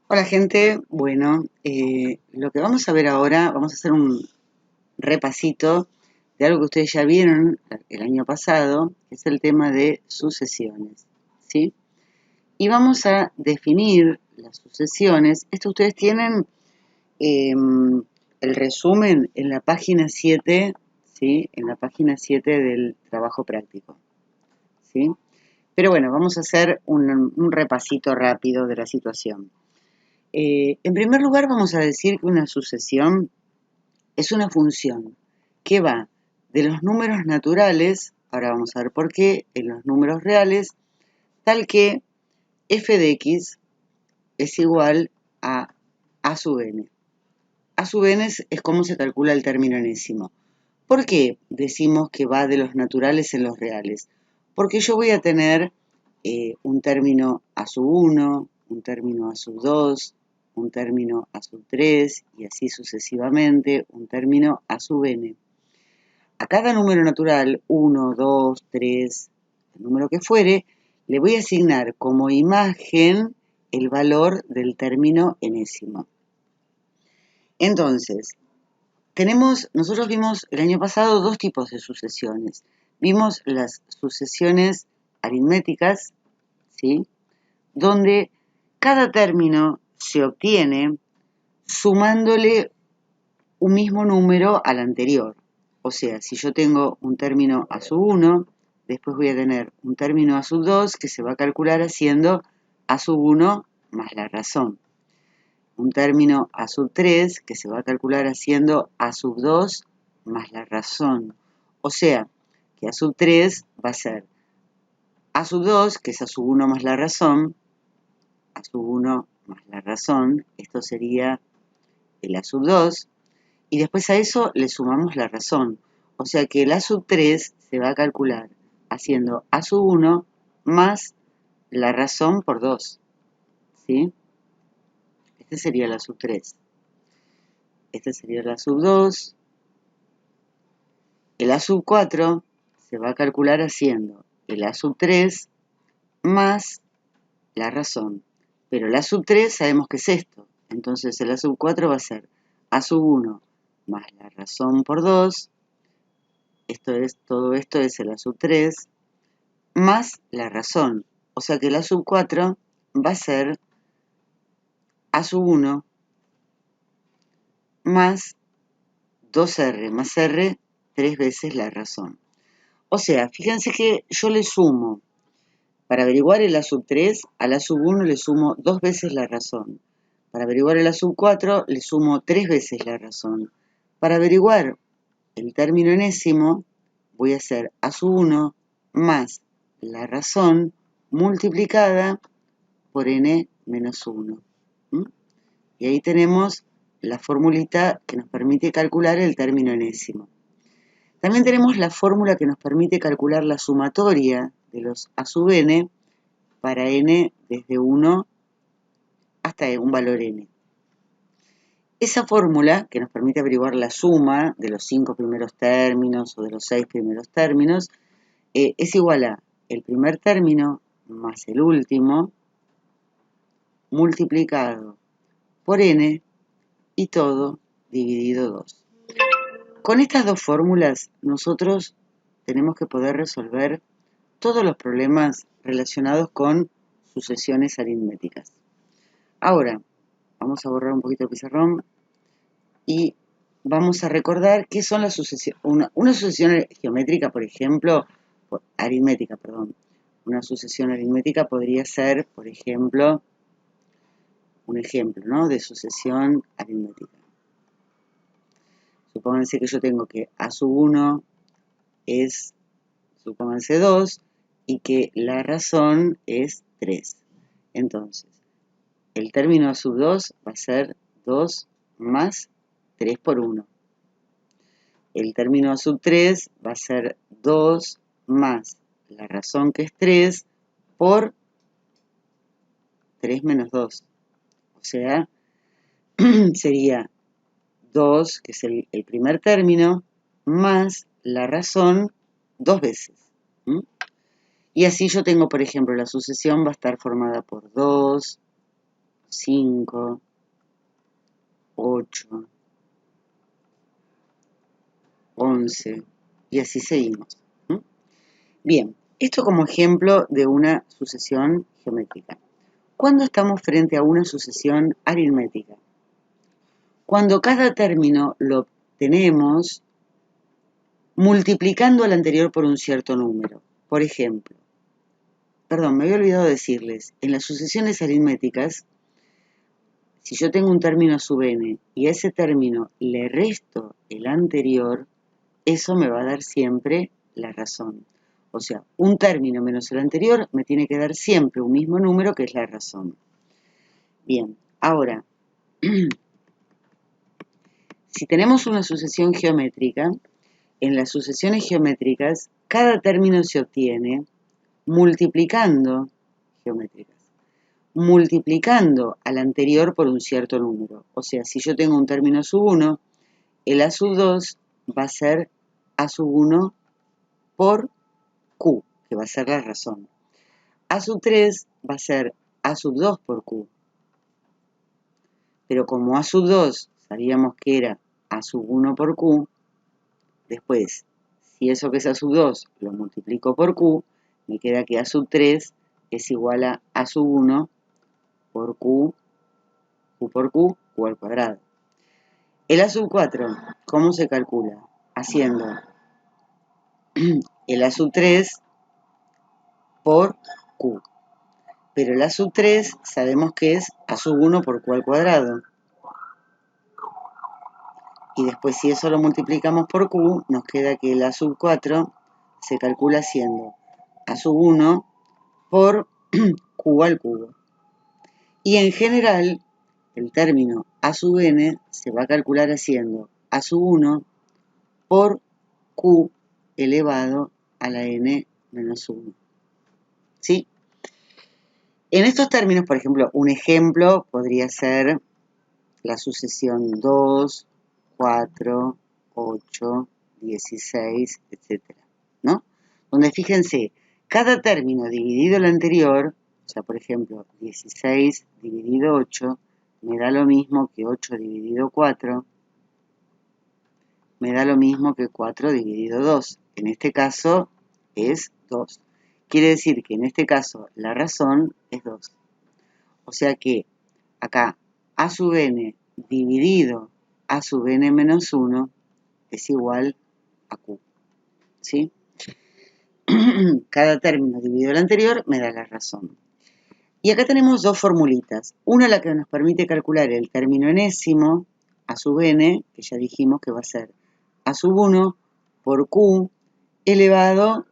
Hola gente, bueno, lo que vamos a ver ahora, vamos a hacer un repasito de algo que ustedes ya vieron el año pasado, que es el tema de sucesiones, ¿sí? Y vamos a definir las sucesiones. Esto ustedes tienen el resumen en la página 7, ¿sí? En la página 7 del trabajo práctico, ¿sí? Pero bueno, vamos a hacer un repasito rápido de la situación. En primer lugar, vamos a decir que una sucesión es una función que va de los números naturales, ahora vamos a ver por qué, en los números reales, tal que f de x es igual a a sub n. A sub n es como se calcula el término enésimo. ¿Por qué decimos que va de los naturales en los reales? Porque yo voy a tener un término a sub 1, un término a sub 2, un término a sub 3 y así sucesivamente, un término a sub n. A cada número natural, 1, 2, 3, el número que fuere, le voy a asignar como imagen el valor del término enésimo. Entonces, nosotros vimos el año pasado dos tipos de sucesiones. Vimos las sucesiones aritméticas, ¿sí? Donde cada término se obtiene sumándole un mismo número al anterior. O sea, si yo tengo un término a sub 1, después voy a tener un término a sub 2 que se va a calcular haciendo a sub 1 más la razón. Un término a sub 3 que se va a calcular haciendo a sub 2 más la razón. O sea, que a sub 3 va a ser a sub 2, que es a sub 1 más la razón, a sub 1 más la razón, esto sería el a sub 2, y después a eso le sumamos la razón. O sea que el a sub 3 se va a calcular haciendo a sub 1 más la razón por 2, ¿sí? Este sería el a sub 3. Este sería el a sub 2. El a sub 4 se va a calcular haciendo el a sub 3 más la razón. Pero el a sub 3 sabemos que es esto. Entonces el a sub 4 va a ser a sub 1 más la razón por 2. Todo esto es el a sub 3 más la razón. O sea que el a sub 4 va a ser a sub 1 más 2r más r 3 veces la razón. O sea, fíjense que yo le sumo, para averiguar el a sub 3, al a sub 1 le sumo 2 veces la razón. Para averiguar el a sub 4 le sumo 3 veces la razón. Para averiguar el término enésimo voy a hacer a sub 1 más la razón multiplicada por n menos 1. Y ahí tenemos la formulita que nos permite calcular el término enésimo. También tenemos la fórmula que nos permite calcular la sumatoria de los a sub n para n desde 1 hasta un valor n. Esa fórmula que nos permite averiguar la suma de los 5 primeros términos o de los 6 primeros términos es igual a el primer término más el último multiplicado por n y todo dividido 2. Con estas dos fórmulas nosotros tenemos que poder resolver todos los problemas relacionados con sucesiones aritméticas. Ahora, vamos a borrar un poquito el pizarrón y vamos a recordar qué son las sucesiones. Una sucesión geométrica, por ejemplo, aritmética, perdón. Una sucesión aritmética podría ser, por ejemplo, un ejemplo, ¿no?, de sucesión aritmética. Supónganse que yo tengo que a sub 1 es, supónganse 2, y que la razón es 3. Entonces, el término a sub 2 va a ser 2 más 3 por 1. El término a sub 3 va a ser 2 más la razón que es 3 por 3 menos 2. O sea, sería 2, que es el primer término, más la razón 2 veces. Y así yo tengo, por ejemplo, la sucesión va a estar formada por 2, 5, 8, 11 y así seguimos. Bien, esto como ejemplo de una sucesión geométrica. ¿Cuándo estamos frente a una sucesión aritmética? Cuando cada término lo obtenemos multiplicando al anterior por un cierto número. Por ejemplo, me había olvidado decirles, en las sucesiones aritméticas, si yo tengo un término sub n y a ese término le resto el anterior, eso me va a dar siempre la razón. O sea, un término menos el anterior me tiene que dar siempre un mismo número que es la razón. Bien, ahora, si tenemos una sucesión geométrica, en las sucesiones geométricas, cada término se obtiene multiplicando al anterior por un cierto número. O sea, si yo tengo un término sub 1, el a sub 2 va a ser a sub 1 por q, que va a ser la razón. A sub 3 va a ser a sub 2 por q. Pero como a sub 2 sabíamos que era a sub 1 por q, después, si eso que es a sub 2 lo multiplico por q, me queda que a sub 3 es igual a sub 1 por q por q al cuadrado. El a sub 4, ¿cómo se calcula? Haciendo el a sub 3 por q. Pero el a sub 3 sabemos que es a sub 1 por q al cuadrado. Y después si eso lo multiplicamos por q, nos queda que el a sub 4 se calcula haciendo a sub 1 por q al cubo. Y en general, el término a sub n se va a calcular haciendo a sub 1 por q elevado a la n menos 1. ¿Sí? En estos términos, por ejemplo, un ejemplo podría ser la sucesión 2, 4, 8, 16, etc. ¿No? Donde fíjense, cada término dividido el anterior, o sea, por ejemplo, 16 dividido 8, me da lo mismo que 8 dividido 4, me da lo mismo que 4 dividido 2. En este caso es 2. Quiere decir que en este caso la razón es 2. O sea que acá a sub n dividido a sub n menos 1 es igual a q. ¿Sí? Cada término dividido el anterior me da la razón. Y acá tenemos dos formulitas. Una la que nos permite calcular el término enésimo, a sub n, que ya dijimos que va a ser a sub 1 por q elevado,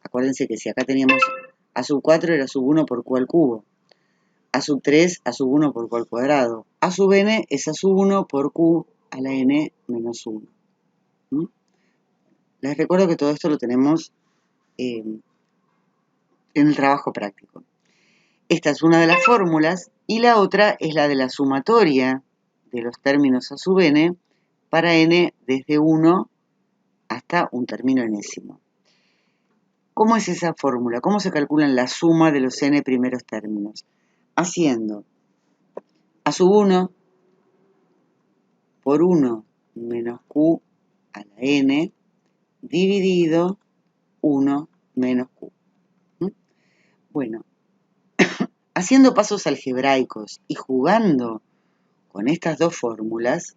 acuérdense que si acá teníamos a sub 4 era sub 1 por q al cubo, a sub 3 a sub 1 por q al cuadrado, a sub n es a sub 1 por q a la n menos 1. Les recuerdo que todo esto lo tenemos en el trabajo práctico. Esta es una de las fórmulas y la otra es la de la sumatoria de los términos a sub n para n desde 1 hasta un término enésimo. ¿Cómo es esa fórmula? ¿Cómo se calcula la suma de los n primeros términos? Haciendo a sub 1 por 1 menos q a la n dividido 1 menos q. Bueno, haciendo pasos algebraicos y jugando con estas dos fórmulas,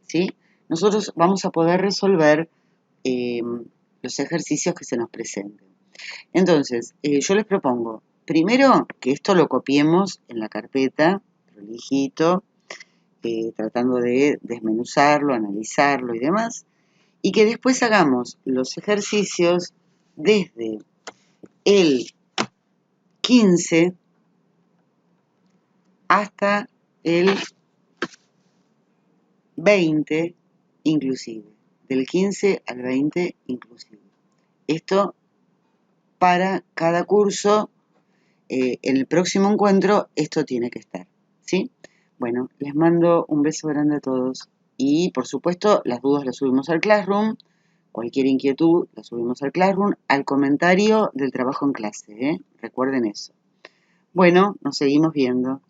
¿sí? Nosotros vamos a poder resolver los ejercicios que se nos presenten. Entonces, yo les propongo, primero, que esto lo copiemos en la carpeta, prolijito, tratando de desmenuzarlo, analizarlo y demás, y que después hagamos los ejercicios desde el 15 hasta el 20 inclusive, del 15 al 20 inclusive. Esto para cada curso, en el próximo encuentro, esto tiene que estar, ¿sí? Bueno, les mando un beso grande a todos y, por supuesto, las dudas las subimos al Classroom, cualquier inquietud la subimos al Classroom, al comentario del trabajo en clase, ¿eh? Recuerden eso. Bueno, nos seguimos viendo.